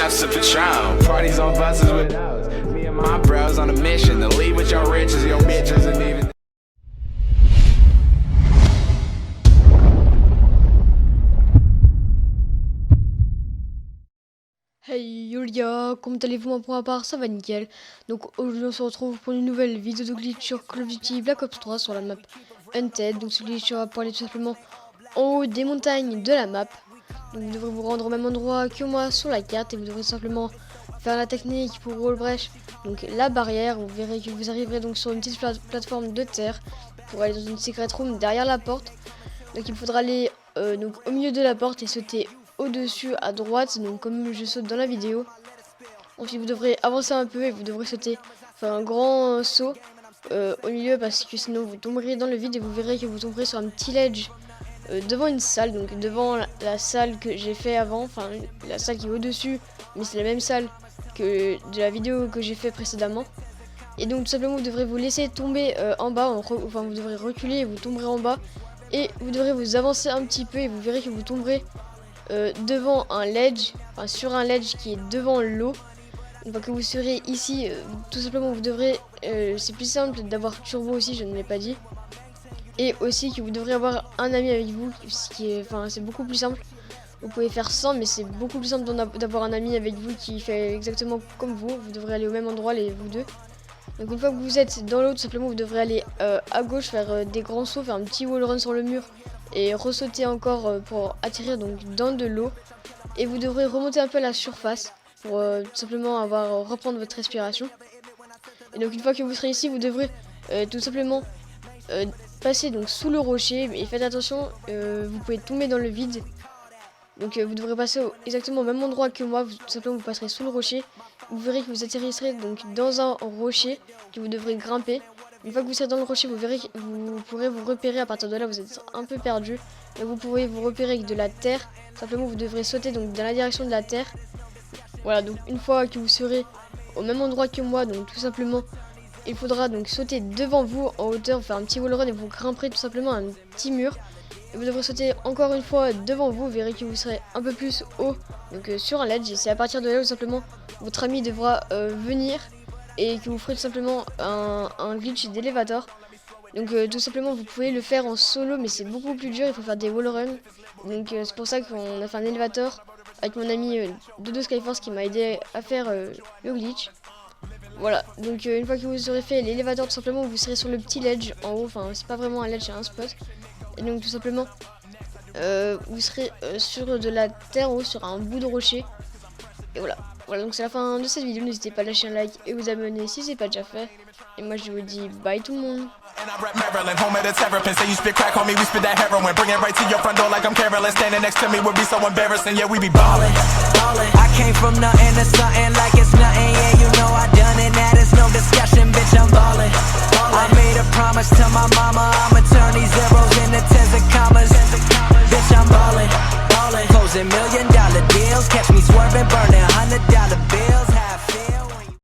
shots of Patron. Parties on buses with hours. Me and my bros on a mission to leave with your riches, your bitches, and even. Hey yo les gars, comment allez-vous? Moi pour ma part ça va nickel. Donc aujourd'hui on se retrouve pour une nouvelle vidéo de glitch sur Call of Duty Black Ops 3 sur la map Hunted. Donc ce glitch sera pour aller tout simplement en haut des montagnes de la map. Donc vous devrez vous rendre au même endroit que moi sur la carte et vous devrez simplement faire la technique pour Wall Breach. Donc la barrière, vous verrez que vous arriverez donc sur une petite plateforme de terre pour aller dans une secret room derrière la porte. Donc il faudra aller donc au milieu de la porte et sauter au-dessus à droite, donc comme je saute dans la vidéo. Ensuite vous devrez avancer un peu et vous devrez sauter, faire un grand saut au milieu parce que sinon vous tomberez dans le vide et vous verrez que vous tomberez sur un petit ledge devant une salle, donc devant la salle que j'ai fait avant, enfin la salle qui est au-dessus, mais c'est la même salle que de la vidéo que j'ai fait précédemment. Et donc tout simplement vous devrez vous laisser tomber en bas, enfin vous devrez reculer et vous tomberez en bas et vous devrez vous avancer un petit peu et vous verrez que vous tomberez devant un ledge, enfin sur un ledge qui est devant l'eau. Une fois que vous serez ici, tout simplement vous devrez, c'est plus simple d'avoir turbo aussi, je ne l'ai pas dit. Et aussi que vous devrez avoir un ami avec vous, ce qui est, enfin c'est beaucoup plus simple. Vous pouvez faire 100 mais c'est beaucoup plus simple d'avoir un ami avec vous qui fait exactement comme vous. Vous devrez aller au même endroit vous deux. Donc une fois que vous êtes dans l'eau, tout simplement vous devrez aller à gauche, faire des grands sauts, faire un petit wall run sur le mur et ressauter encore pour atterrir donc dans de l'eau. Et vous devrez remonter un peu à la surface pour tout simplement reprendre votre respiration. Et donc une fois que vous serez ici, vous devrez tout simplement passer donc sous le rocher. Et faites attention, vous pouvez tomber dans le vide. Donc vous devrez passer exactement au même endroit que moi, tout simplement vous passerez sous le rocher. Vous verrez que vous atterrirez donc dans un rocher que vous devrez grimper. Une fois que vous serez dans le rocher, vous verrez que vous pourrez vous repérer. À partir de là, vous êtes un peu perdu. Donc vous pourrez vous repérer avec de la terre. Simplement, vous devrez sauter donc dans la direction de la terre. Voilà, donc une fois que vous serez au même endroit que moi, donc tout simplement, il faudra donc sauter devant vous en hauteur, faire un petit wall run et vous grimperez tout simplement un petit mur. Et vous devrez sauter encore une fois devant vous. Vous verrez que vous serez un peu plus haut, donc sur un ledge. Et c'est à partir de là où simplement votre ami devra venir et que vous ferez tout simplement un glitch d'élévateur. Donc tout simplement vous pouvez le faire en solo mais c'est beaucoup plus dur, il faut faire des wall runs. Donc c'est pour ça qu'on a fait un élévateur avec mon ami Dodo Skyforce qui m'a aidé à faire le glitch. Voilà, donc une fois que vous aurez fait l'élévateur, tout simplement vous serez sur le petit ledge en haut, enfin c'est pas vraiment un ledge, c'est un spot. Et donc tout simplement vous serez sur de la terre ou sur un bout de rocher. Et voilà. Voilà, donc c'est la fin de cette vidéo. N'hésitez pas à lâcher un like et vous abonner si c'est pas déjà fait. Et moi je vous dis bye tout le monde. And I rep Maryland, home of the terrapin. Say you spit crack, homie, we spit that heroin. Bring it right to your front door like I'm Carolyn. Standing next to me would be so embarrassing. Yeah, we be ballin', ballin'. I came from nothing to something like it's nothing. Yeah, you know I done it. That is no discussion, bitch. I'm ballin', ballin'. I made a promise to my mama. I'ma turn these zeros